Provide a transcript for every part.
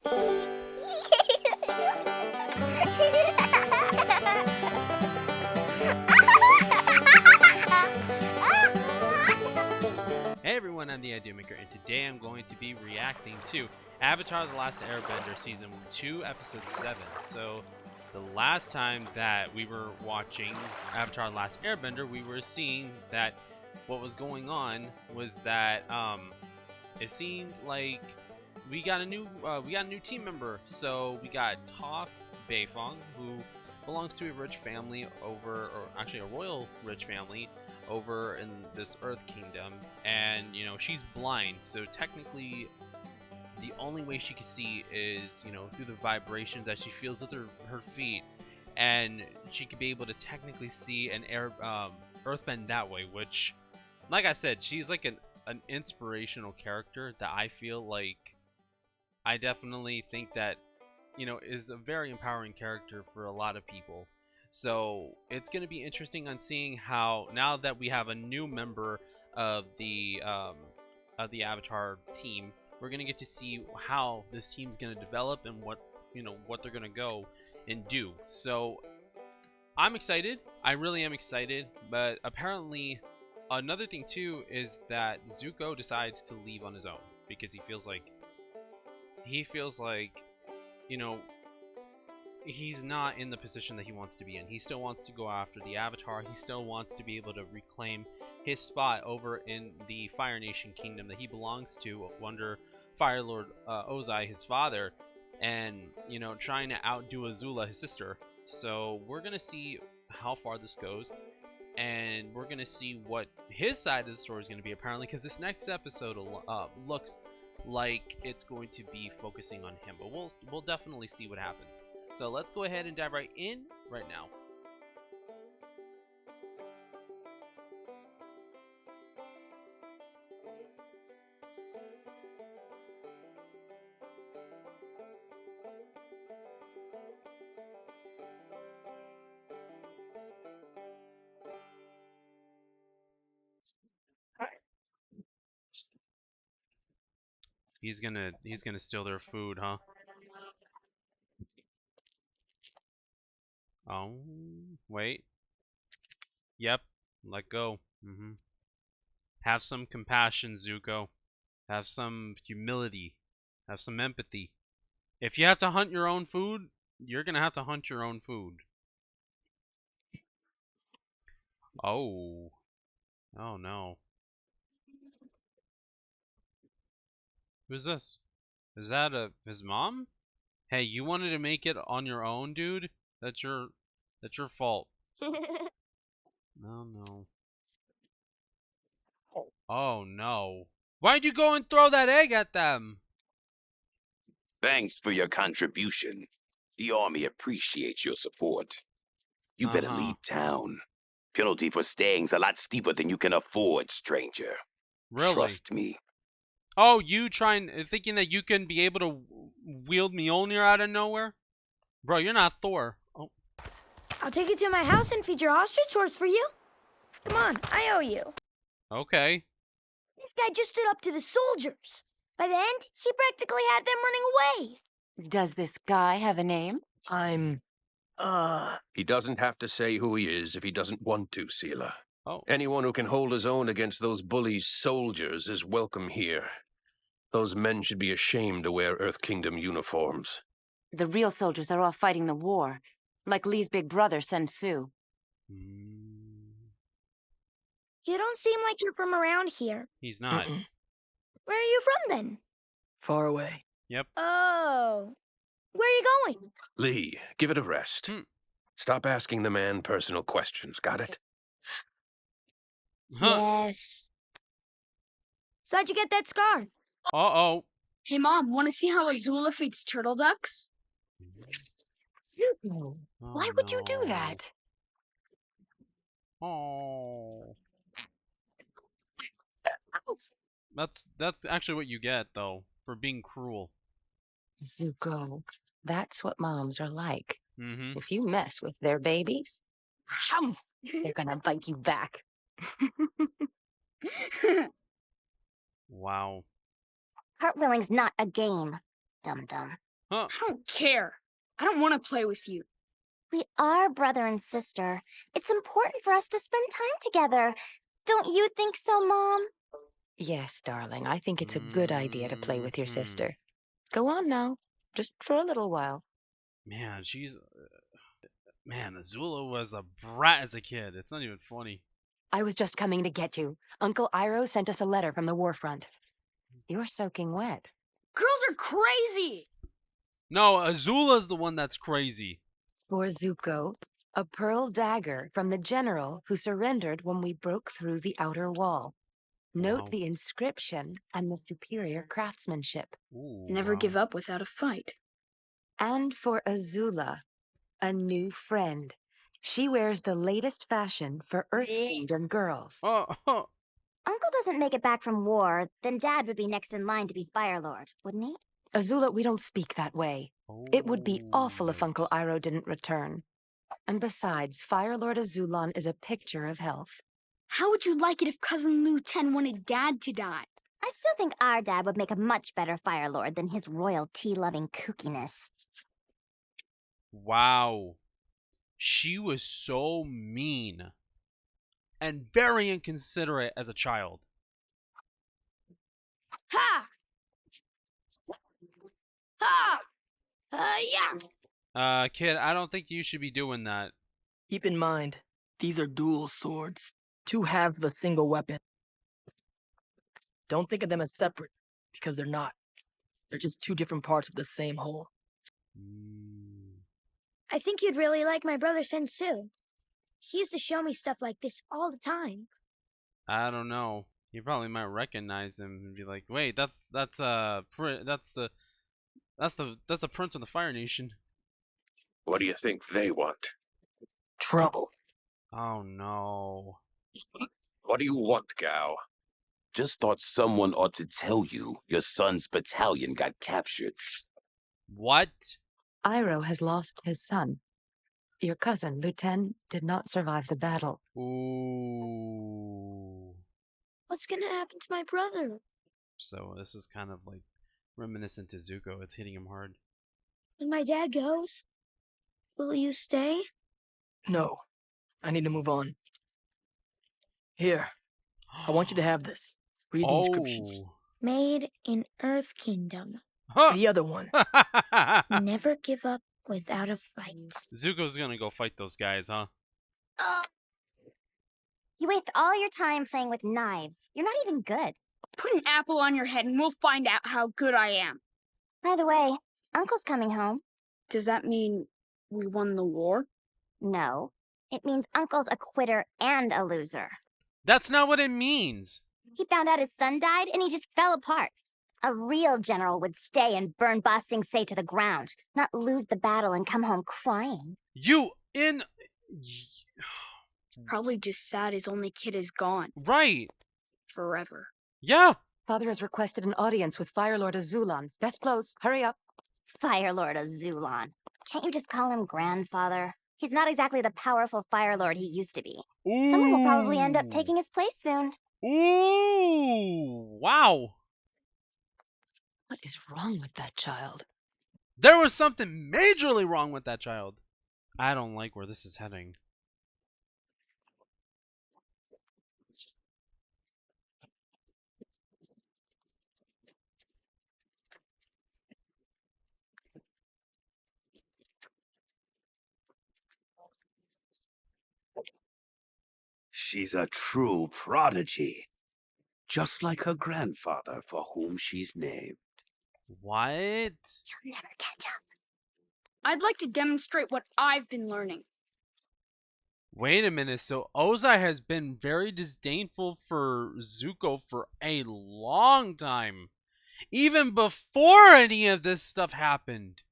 Hey everyone, I'm the Idea Maker, and today I'm going to be reacting to Avatar: The Last Airbender Season 2, Episode 7. So, the last time that we were watching Avatar: The Last Airbender, we were seeing that what was going on was that it seemed like we got a new team member. So we got Toph Beifong, who belongs to a rich family or actually a royal rich family over in this Earth Kingdom, and she's blind, so technically the only way she can see is through the vibrations that she feels with her feet, and she could be able to technically see an earthbend that way, which, like I said, she's like an inspirational character that I feel like I definitely think that is a very empowering character for a lot of people. So it's going to be interesting on seeing how, now that we have a new member of the Avatar team, we're going to get to see how this team's going to develop and what they're going to go and do. So I'm excited. I really am excited. But apparently, another thing too is that Zuko decides to leave on his own because he feels like he's not in the position that he wants to be in. He still wants to go after the Avatar. He still wants to be able to reclaim his spot over in the Fire Nation kingdom that he belongs to under Fire Lord Ozai, his father, and trying to outdo Azula, his sister. So we're gonna see how far this goes, and we're gonna see what his side of the story is gonna be, apparently, because this next episode looks like it's going to be focusing on him. But we'll definitely see what happens. So let's go ahead and dive right in right now. He's gonna steal their food, huh? Oh, wait. Yep. Let go. Have some compassion, Zuko. Have some humility. Have some empathy. If you have to hunt your own food, you're gonna have to hunt your own food. Oh. Oh no. Who's this? Is that his mom? Hey, you wanted to make it on your own, dude? That's your fault. Oh no. Oh no. Why'd you go and throw that egg at them? Thanks for your contribution. The army appreciates your support. You better leave town. Penalty for staying's a lot steeper than you can afford, stranger. Really? Trust me. Oh, you thinking that you can be able to wield Mjolnir out of nowhere? Bro, you're not Thor. Oh. I'll take you to my house and feed your ostrich horse for you. Come on, I owe you. Okay. This guy just stood up to the soldiers. By the end, he practically had them running away. Does this guy have a name? He doesn't have to say who he is if he doesn't want to, Seela. Oh. Anyone who can hold his own against those bully soldiers is welcome here. Those men should be ashamed to wear Earth Kingdom uniforms. The real soldiers are all fighting the war, like Lee's big brother, Sen Su. You don't seem like you're from around here. He's not. Where are you from, then? Far away. Yep. Oh. Where are you going? Lee, give it a rest. Stop asking the man personal questions, got it? Huh. Yes. So how'd you get that scar? Uh-oh. Hey, Mom, want to see how Azula feeds turtle ducks? Zuko, why would you do that? Oh. That's actually what you get, though, for being cruel. Zuko, that's what moms are like. Mm-hmm. If you mess with their babies, they're gonna bite you back. Wow. Cartwheeling's not a game, dum-dum. Huh. I don't care. I don't want to play with you. We are brother and sister. It's important for us to spend time together. Don't you think so, Mom? Yes, darling, I think it's a good idea to play with your Mhm. sister. Go on now, just for a little while. Man, man, Azula was a brat as a kid. It's not even funny. I was just coming to get you. Uncle Iroh sent us a letter from the war front. You're soaking wet. Girls are crazy. No, Azula's the one that's crazy. For Zuko, a pearl dagger from the general who surrendered when we broke through the outer wall. Note Wow. the inscription and the superior craftsmanship. Ooh, Never wow. give up without a fight. And for Azula, a new friend. She wears the latest fashion for Earth Kingdom girls. Oh, Uncle doesn't make it back from war, then Dad would be next in line to be Fire Lord, wouldn't he? Azula, we don't speak that way. It would be awful if yikes. Uncle Iroh didn't return. And besides, Fire Lord Azulan is a picture of health. How would you like it if Cousin Lu 10 wanted Dad to die? I still think our dad would make a much better Fire Lord than his royal tea-loving kookiness. Wow. She was so mean and very inconsiderate as a child. Ha! Ha! Yeah! Kid, I don't think you should be doing that. Keep in mind, these are dual swords, two halves of a single weapon. Don't think of them as separate, because they're not. They're just two different parts of the same whole. I think you'd really like my brother Sensu. He used to show me stuff like this all the time. I don't know. You probably might recognize him and be like, "Wait, that's the Prince of the Fire Nation." What do you think they want? Trouble. Oh no. What do you want, Gao? Just thought someone ought to tell you your son's battalion got captured. What? Iroh has lost his son. Your cousin, Luten, did not survive the battle. Ooh. What's gonna happen to my brother? So this is kind of like reminiscent to Zuko. It's hitting him hard. When my dad goes, will you stay? No, I need to move on. Here, I want you to have this. Read the inscriptions. Oh. Made in Earth Kingdom. Huh. The other one. Never give up without a fight. Zuko's gonna go fight those guys, huh? You waste all your time playing with knives. You're not even good. Put an apple on your head and we'll find out how good I am. By the way, Uncle's coming home. Does that mean we won the war? No. It means Uncle's a quitter and a loser. That's not what it means. He found out his son died and he just fell apart. A real general would stay and burn Ba Sing Se to the ground, not lose the battle and come home crying. Probably just sad his only kid is gone. Right. Forever. Yeah. Father has requested an audience with Fire Lord Azulan. Best clothes, hurry up. Fire Lord Azulan. Can't you just call him grandfather? He's not exactly the powerful Fire Lord he used to be. Ooh. Someone will probably end up taking his place soon. Ooh. Wow. What is wrong with that child? There was something majorly wrong with that child. I don't like where this is heading. She's a true prodigy. Just like her grandfather, for whom she's named. What? You'll never catch up. I'd like to demonstrate what I've been learning. Wait a minute. So Ozai has been very disdainful for Zuko for a long time. Even before any of this stuff happened.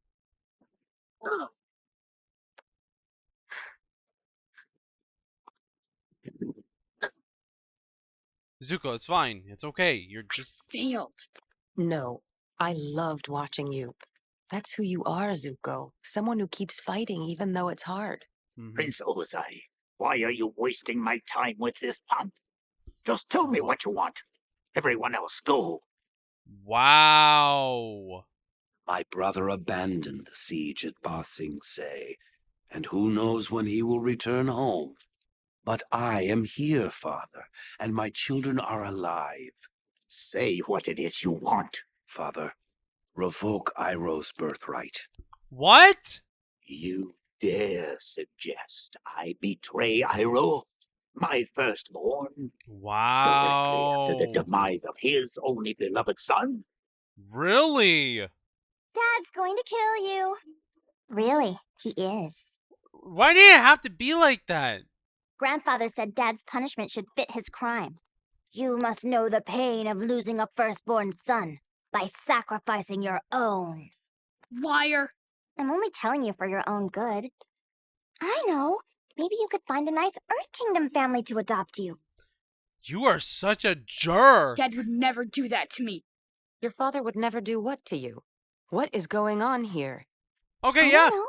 Zuko, it's fine. It's okay. You're just... Failed. No, I loved watching you. That's who you are, Zuko. Someone who keeps fighting even though it's hard. Prince Ozai, why are you wasting my time with this pump? Just tell me what you want. Everyone else, go. Wow. My brother abandoned the siege at Ba Sing Se, and who knows when he will return home. But I am here, Father, and my children are alive. Say what it is you want. Father, revoke Iroh's birthright. What? You dare suggest I betray Iroh, my firstborn, directly after the Wow. demise of his only beloved son? Really? Dad's going to kill you. Really, he is. Why did it have to be like that? Grandfather said Dad's punishment should fit his crime. You must know the pain of losing a firstborn son by sacrificing your own. Liar. I'm only telling you for your own good. I know. Maybe you could find a nice Earth Kingdom family to adopt you. You are such a jerk. Dad would never do that to me. Your father would never do what to you? What is going on here? Okay, I yeah. don't know.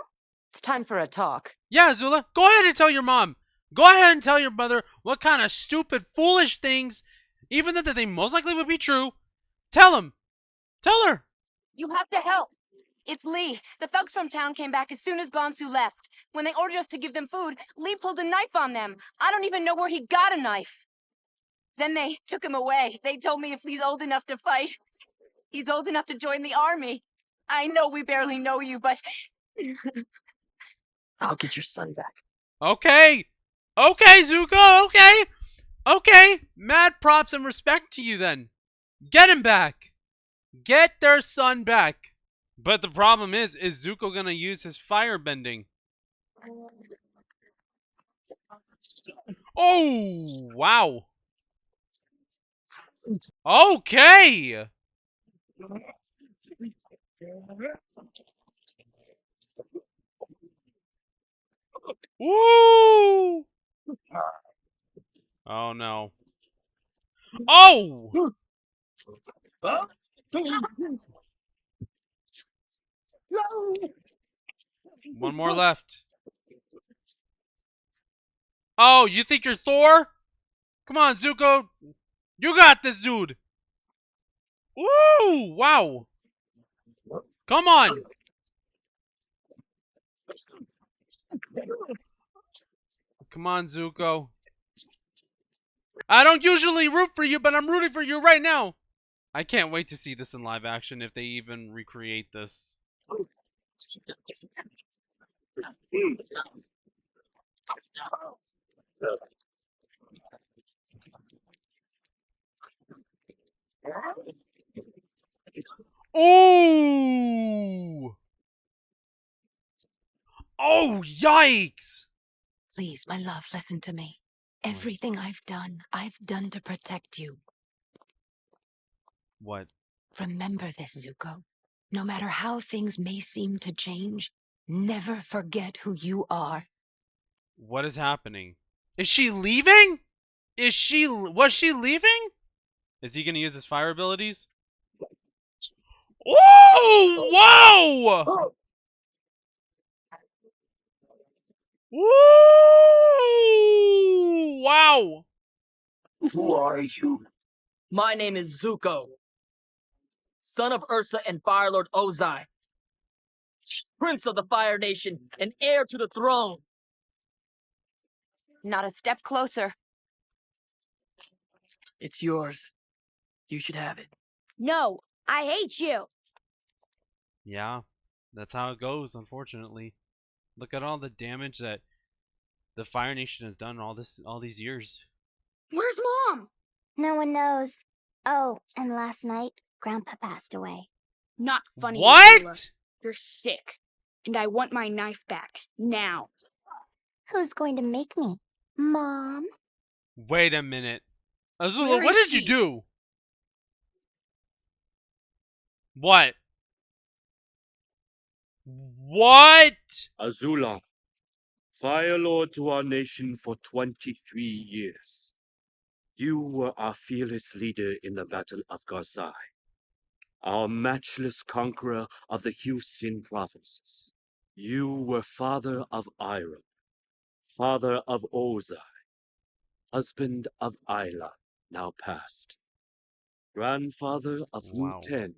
It's time for a talk. Yeah, Azula. Go ahead and tell your mom. Go ahead and tell your mother what kind of stupid, foolish things, even that they most likely would be true. Tell him. Tell her. You have to help. It's Lee. The thugs from town came back as soon as Gonsu left. When they ordered us to give them food, Lee pulled a knife on them. I don't even know where he got a knife. Then they took him away. They told me if he's old enough to fight, he's old enough to join the army. I know we barely know you, but... I'll get your son back. Okay. Okay, Zuko. Okay. Okay. Mad props and respect to you then. Get him back. Get their son back. But the problem is Zuko gonna use his fire bending? Oh, wow. Okay. Woo! Oh no. Oh! One more left. Oh, you think you're Thor? Come on, Zuko. You got this, dude. Woo! Wow. Come on. Come on, Zuko. I don't usually root for you, but I'm rooting for you right now. I can't wait to see this in live action if they even recreate this. Ooh! Oh, yikes! Please, my love, listen to me. Everything I've done to protect you. What? Remember this, Zuko. No matter how things may seem to change, never forget who you are. What is happening? Is she leaving? Was she leaving? Is he gonna use his fire abilities? Oh! Whoa! Woo! Wow! Who are you? My name is Zuko, son of Ursa and Fire Lord Ozai, Prince of the Fire Nation and heir to the throne. Not a step closer. It's yours. You should have it. No, I hate you. Yeah, that's how it goes, unfortunately. Look at all the damage that the Fire Nation has done all these years. Where's Mom? No one knows. Oh, and last night, Grandpa passed away. Not funny, What? Azula. You're sick. And I want my knife back. Now. Who's going to make me? Mom? Wait a minute. Azula, Where what is did you she? do? What? What? Azula, Fire Lord to our nation for 23 years. You were our fearless leader in the Battle of Garzai, our matchless conqueror of the Husin provinces. You were father of Iroh, father of Ozai, husband of Ayla, now passed, grandfather of Wow. Lu Ten,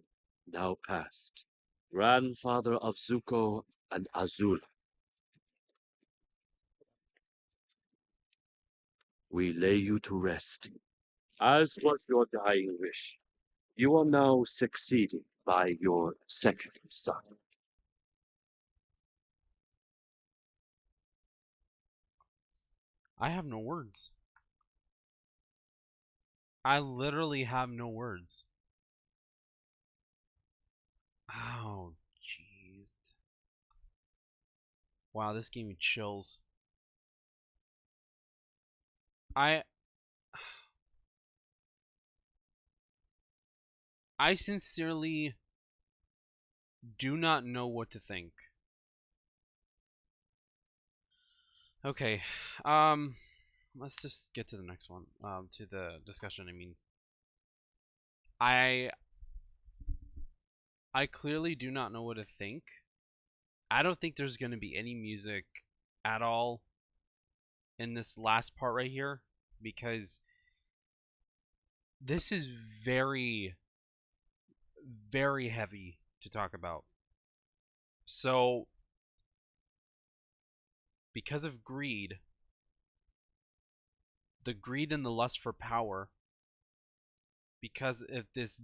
now passed, grandfather of Zuko and Azula. We lay you to rest, as was your dying wish. You are now succeeded by your second son. I have no words. I literally have no words. Oh, jeez. Wow, this gave me chills. I sincerely do not know what to think. Okay, let's just get to the next one. To the discussion. I mean, I clearly do not know what to think. I don't think there's going to be any music at all in this last part right here, because this is very, very heavy to talk about. So, because of greed, the greed and the lust for power, because of this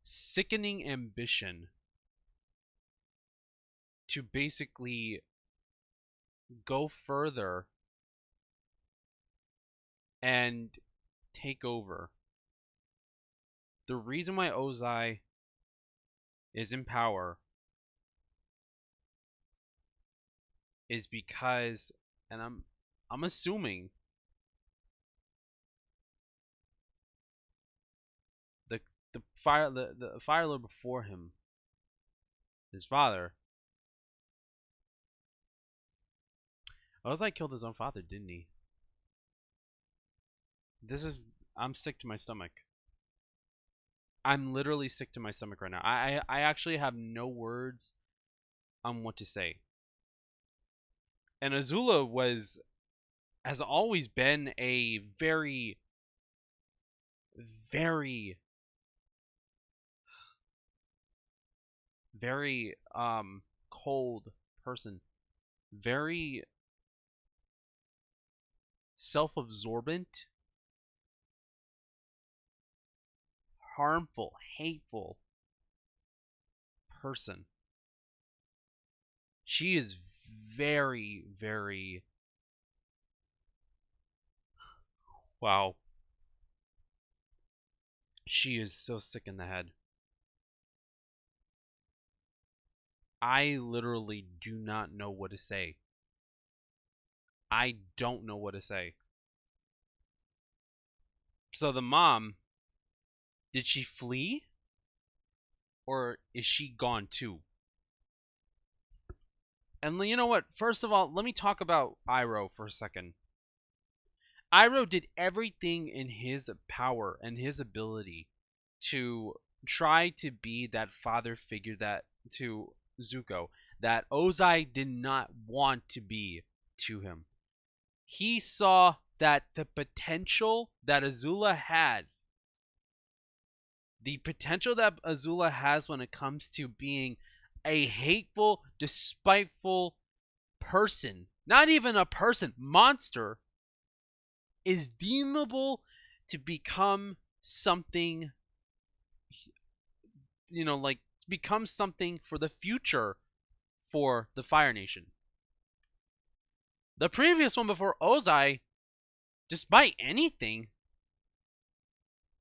sickening ambition to basically go further and take over. The reason why Ozai is in power is because, and I'm assuming, the Fire Lord before him, his father, Ozai killed his own father, didn't he? I'm sick to my stomach. I'm literally sick to my stomach right now. I actually have no words on what to say. And Azula has always been a very, very, very cold person. Very self-absorbent, harmful, hateful person. She is very, very... Wow. She is so sick in the head. I literally do not know what to say. I don't know what to say. So the mom, did she flee? Or is she gone too? And you know what? First of all, let me talk about Iroh for a second. Iroh did everything in his power and his ability to try to be that father figure that to Zuko that Ozai did not want to be to him. He saw that the potential that Azula had, the potential that Azula has when it comes to being a hateful, despiteful person, not even a person, monster, is deemable to become something, like become something for the future for the Fire Nation. The previous one before Ozai, despite anything,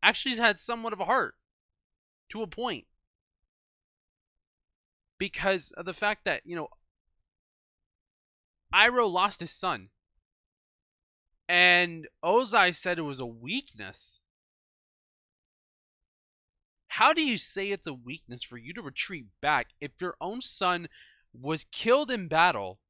actually had somewhat of a heart to a point, because of the fact that Iroh lost his son, and Ozai said it was a weakness. How do you say it's a weakness for you to retreat back if your own son was killed in battle?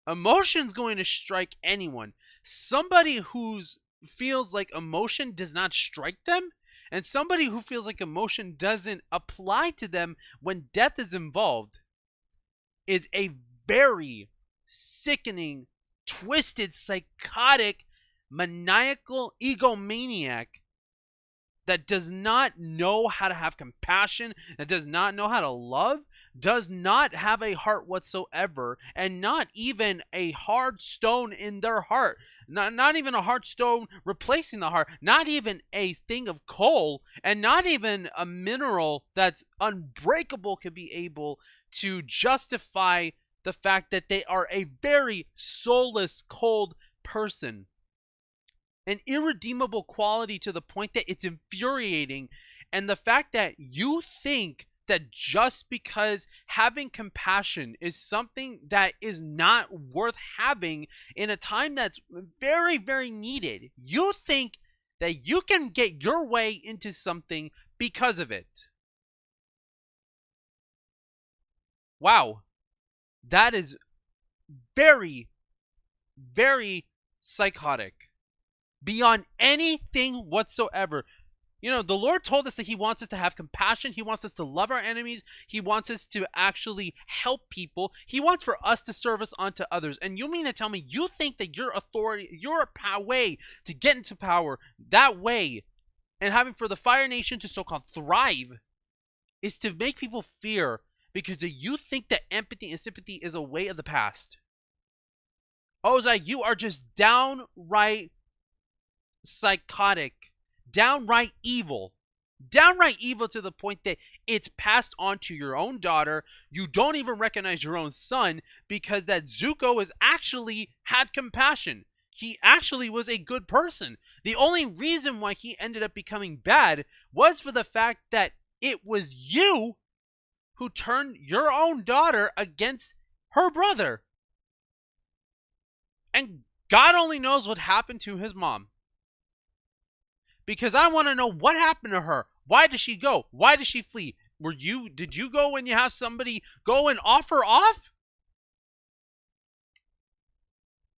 Emotion's going to strike anyone. Somebody who feels like emotion does not strike them, and somebody who feels like emotion doesn't apply to them when death is involved, is a very sickening, twisted, psychotic, maniacal egomaniac that does not know how to have compassion, that does not know how to love, does not have a heart whatsoever, and not even a hard stone in their heart. Not even a hard stone replacing the heart, not even a thing of coal, and not even a mineral that's unbreakable could be able to justify the fact that they are a very soulless, cold person. An irredeemable quality to the point that it's infuriating. And the fact that you think that just because having compassion is something that is not worth having in a time that's very, very needed, you think that you can get your way into something because of it. Wow. That is very, very psychotic. Beyond anything whatsoever. You know, the Lord told us that he wants us to have compassion. He wants us to love our enemies. He wants us to actually help people. He wants for us to service unto others. And you mean to tell me you think that your authority, your way to get into power, that way, and having for the Fire Nation to so-called thrive, is to make people fear because you think that empathy and sympathy is a way of the past? Ozai, you are just downright psychotic, downright evil to the point that it's passed on to your own daughter. You don't even recognize your own son because that Zuko has actually had compassion. He actually was a good person. The only reason why he ended up becoming bad was for the fact that it was you who turned your own daughter against her brother. And God only knows what happened to his mom. Because I want to know what happened to her. Why did she go? Why did she flee? Did you go when you have somebody go and offer off?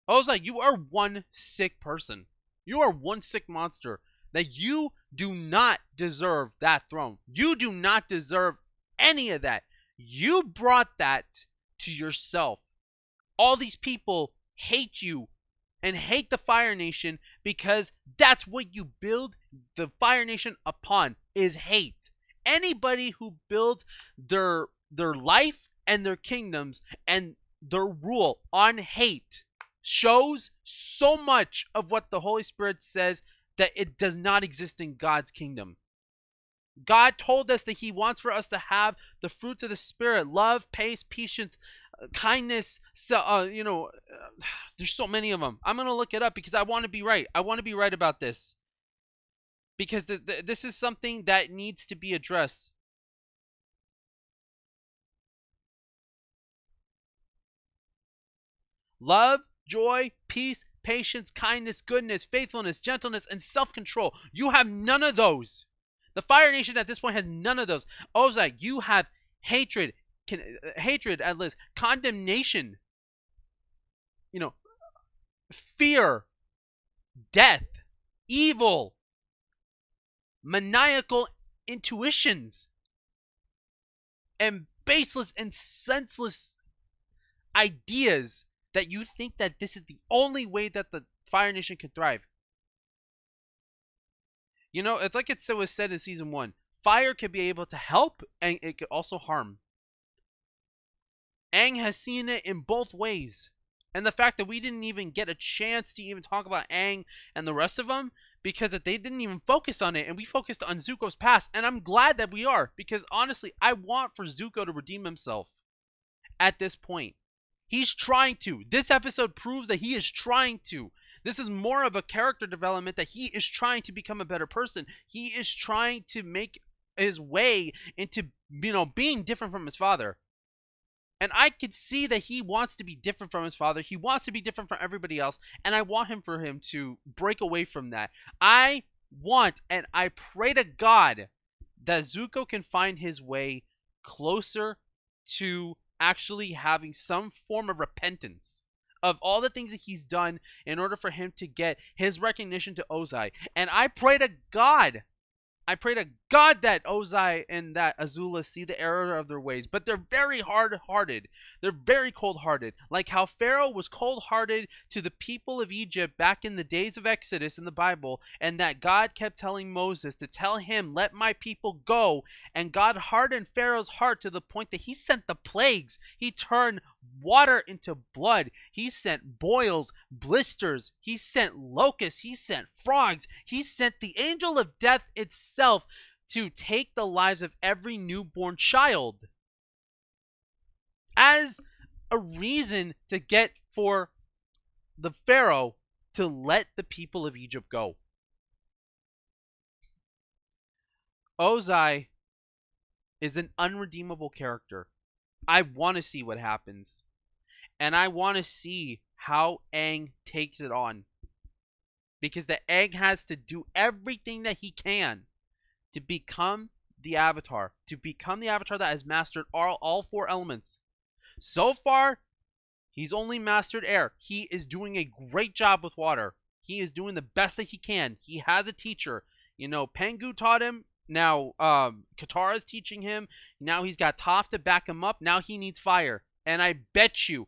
Ozai, you are one sick person. You are one sick monster. That you do not deserve that throne. You do not deserve any of that. You brought that to yourself. All these people hate you and hate the Fire Nation because that's what you build the Fire Nation upon, is hate. Anybody who builds their life and their kingdoms and their rule on hate shows so much of what the Holy Spirit says that it does not exist in God's kingdom. God told us that he wants for us to have the fruits of the Spirit: love, patience, kindness. There's so many of them. I'm going to look it up because I want to be right. I want to be right about this. Because this is something that needs to be addressed. Love, joy, peace, patience, kindness, goodness, faithfulness, gentleness, and self-control. You have none of those. The Fire Nation at this point has none of those. Ozai, you have hatred, at least, condemnation, fear, death, evil, maniacal intuitions, and baseless and senseless ideas that you think that this is the only way that the Fire Nation can thrive. It's like it was said in season 1. Fire can be able to help, and it could also harm. Aang has seen it in both ways. And the fact that we didn't even get a chance to even talk about Aang and the rest of them, because that they didn't even focus on it, and we focused on Zuko's past. And I'm glad that we are, because honestly, I want for Zuko to redeem himself at this point. He's trying to. This episode proves that he is trying to. This is more of a character development that he is trying to become a better person. He is trying to make his way into, being different from his father. And I could see that he wants to be different from his father. He wants to be different from everybody else. And I want for him to break away from that. I want and I pray to God that Zuko can find his way closer to actually having some form of repentance of all the things that he's done in order for him to get his recognition to Ozai. And I pray to God I pray to God that Ozai and that Azula see the error of their ways, but they're very hard-hearted. They're very cold-hearted. Like how Pharaoh was cold-hearted to the people of Egypt back in the days of Exodus in the Bible, and that God kept telling Moses to tell him, let my people go, and God hardened Pharaoh's heart to the point that he sent the plagues. He turned water into blood. He sent boils, blisters. He sent locusts. He sent frogs. He sent the angel of death itself to take the lives of every newborn child as a reason to get for the Pharaoh to let the people of Egypt go. Ozai is an unredeemable character. I want to see what happens. And I want to see how Aang takes it on. Because the Aang has to do everything that he can to become the Avatar. To become the Avatar that has mastered all 4 elements. So far, he's only mastered air. He is doing a great job with water. He is doing the best that he can. He has a teacher. You know, Pengu taught him. Now, Katara is teaching him. Now he's got Toph to back him up. Now he needs fire. And I bet you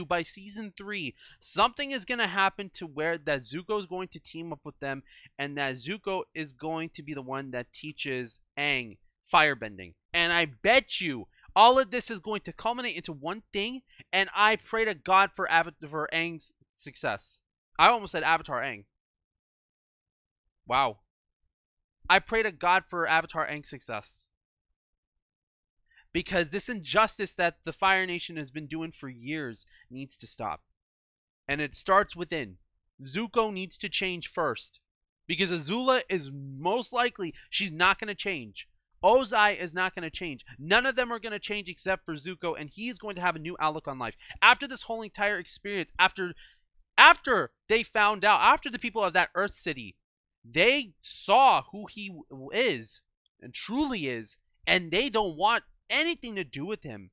by season 3, something is going to happen to where that Zuko is going to team up with them. And that Zuko is going to be the one that teaches Aang firebending. And I bet you all of this is going to culminate into one thing. And I pray to God for Aang's success. I almost said Avatar Aang. Wow. I pray to God for Avatar Aang's success. Because this injustice that the Fire Nation has been doing for years needs to stop. And it starts within. Zuko needs to change first. Because Azula is most likely, she's not going to change. Ozai is not going to change. None of them are going to change except for Zuko. And he's going to have a new outlook on life. After this whole entire experience, after they found out, after the people of that Earth City, they saw who he is and truly is, and they don't want anything to do with him.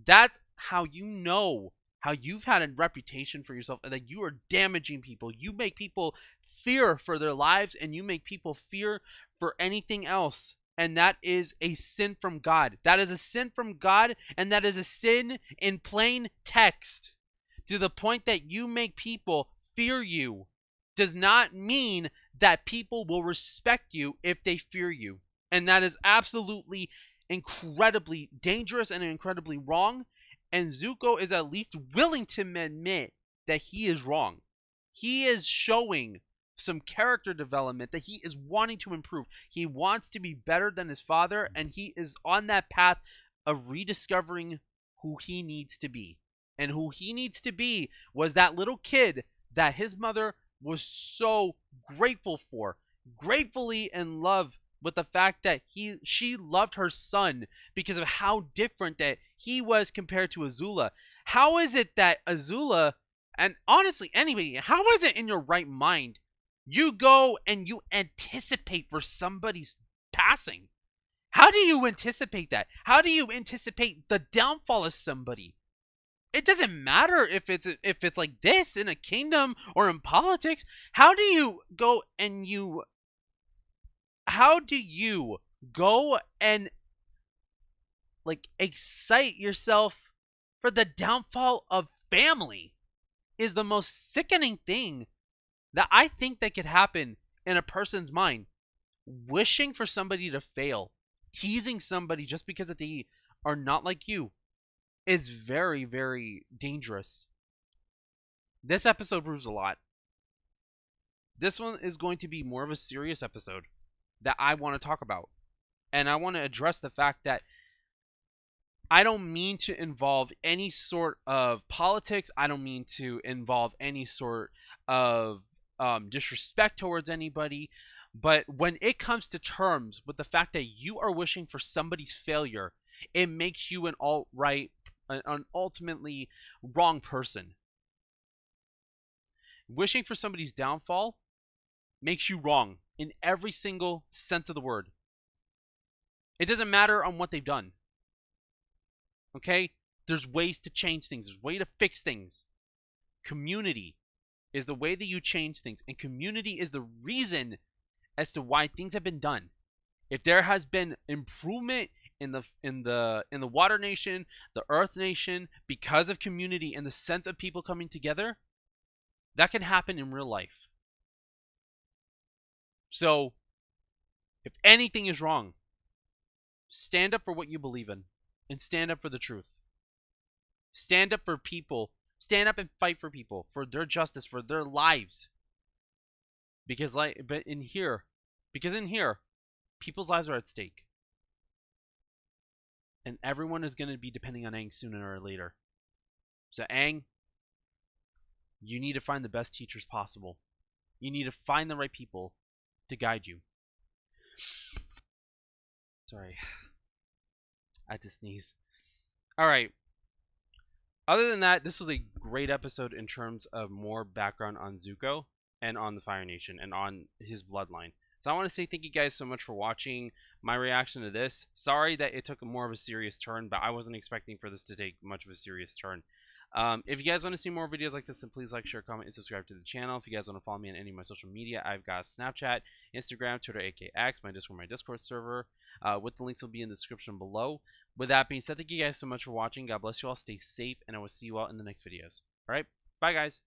That's how you know how you've had a reputation for yourself and that you are damaging people. You make people fear for their lives, and you make people fear for anything else. And that is a sin from God. That is a sin from God, and that is a sin in plain text. To the point that you make people fear you does not mean that people will respect you if they fear you. And that is absolutely incredibly dangerous and incredibly wrong. And Zuko is at least willing to admit that he is wrong. He is showing some character development that he is wanting to improve. He wants to be better than his father, and he is on that path of rediscovering who he needs to be. And who he needs to be was that little kid that his mother was so grateful for. Gratefully in love with the fact that she loved her son because of how different that he was compared to Azula. How is it that Azula, and honestly anybody, how is it in your right mind you go and you anticipate for somebody's passing? How do you anticipate that? How do you anticipate the downfall of somebody? It doesn't matter if it's like this in a kingdom or in politics. How do you go and like excite yourself for the downfall of family? Is the most sickening thing that I think that could happen in a person's mind. Wishing for somebody to fail, teasing somebody just because that they are not like you, is very, very dangerous. This episode proves a lot. This one is going to be more of a serious episode that I want to talk about. And I want to address the fact that I don't mean to involve any sort of politics. I don't mean to involve any sort of disrespect towards anybody. But when it comes to terms with the fact that you are wishing for somebody's failure, it makes you an ultimately wrong person. Wishing for somebody's downfall makes you wrong in every single sense of the word. It doesn't matter on what they've done. Okay? There's ways to change things. There's ways to fix things. Community is the way that you change things. And community is the reason as to why things have been done. If there has been improvement in the Water Nation, the Earth Nation, because of community and the sense of people coming together, that can happen in real life. So, if anything is wrong, stand up for what you believe in and stand up for the truth. Stand up for people. Stand up and fight for people, for their justice, for their lives. Because in here, people's lives are at stake. And everyone is going to be depending on Aang sooner or later. So Aang, you need to find the best teachers possible. You need to find the right people to guide you. Sorry. I had to sneeze. Alright. Other than that, this was a great episode in terms of more background on Zuko and on the Fire Nation and on his bloodline. So I want to say thank you guys so much for watching my reaction to this. Sorry that it took more of a serious turn, but I wasn't expecting for this to take much of a serious turn. If you guys want to see more videos like this, then please like, share, comment, and subscribe to the channel. If you guys want to follow me on any of my social media, I've got Snapchat, Instagram, Twitter, AKX, my Discord, my Discord server. With the links will be in the description below. With that being said, thank you guys so much for watching. God bless you all. Stay safe, and I will see you all in the next videos. All right? Bye, guys.